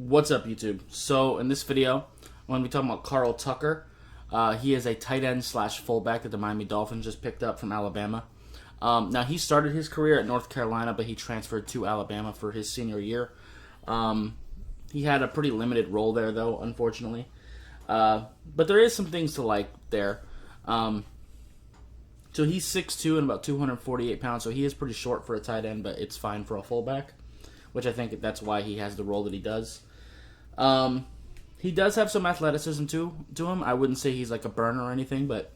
What's up, YouTube? So in this video, I'm going to be talking about Carl Tucker. He is a tight end slash fullback that the Miami Dolphins just picked up from Alabama. Now, he started his career at North Carolina, but he transferred to Alabama for his senior year. He had a pretty limited role there, though, unfortunately. But there is some things to like there. So he's 6'2" and about 248 pounds, so he is pretty short for a tight end, but it's fine for a fullback, which I think that's why he has the role that he does. He does have some athleticism to him. I wouldn't say he's like a burner or anything, but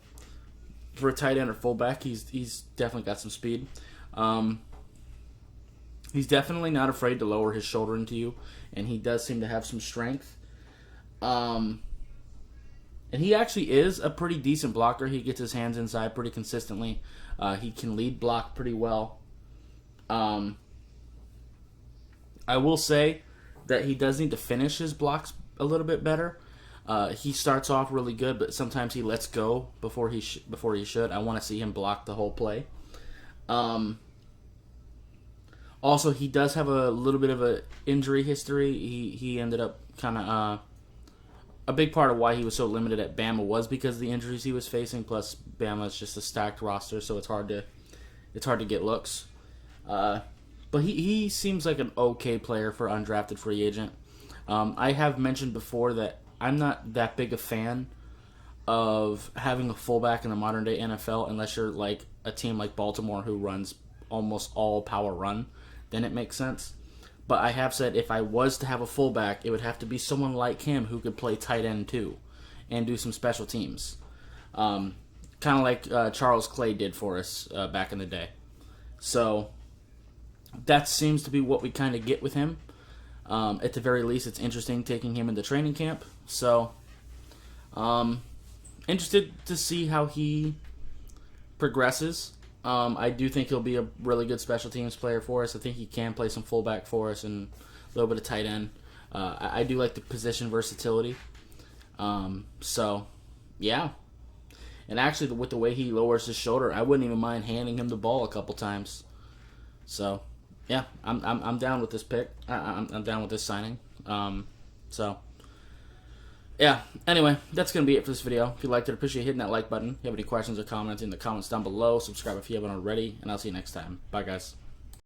for a tight end or fullback, he's definitely got some speed. He's definitely not afraid to lower his shoulder into you, and he does seem to have some strength. And he actually is a pretty decent blocker. He gets his hands inside pretty consistently. He can lead block pretty well. I will say that he does need to finish his blocks a little bit better. He starts off really good, but sometimes he lets go before he should. I want to see him block the whole play. Also, he does have a little bit of an injury history. He ended up kind of a big part of why he was so limited at Bama was because of the injuries he was facing. Plus, Bama is just a stacked roster, so it's hard to get looks. But he seems like an okay player for undrafted free agent. I have mentioned before that I'm not that big a fan of having a fullback in the modern day NFL unless you're like a team like Baltimore who runs almost all power run. Then it makes sense. But I have said if I was to have a fullback, it would have to be someone like him who could play tight end too and do some special teams. Kind of like Charles Clay did for us back in the day. So that seems to be what we kind of get with him. At the very least, it's interesting taking him into training camp. So, interested to see how he progresses. I do think he'll be a really good special teams player for us. I think he can play some fullback for us and a little bit of tight end. I do like the position versatility. So, yeah. And actually, with the way he lowers his shoulder, I wouldn't even mind handing him the ball a couple times. So, yeah, I'm down with this pick. I'm down with this signing. So, yeah. Anyway, that's going to be it for this video. If you liked it, appreciate hitting that like button. If you have any questions or comments in the comments down below, subscribe if you haven't already, and I'll see you next time. Bye, guys.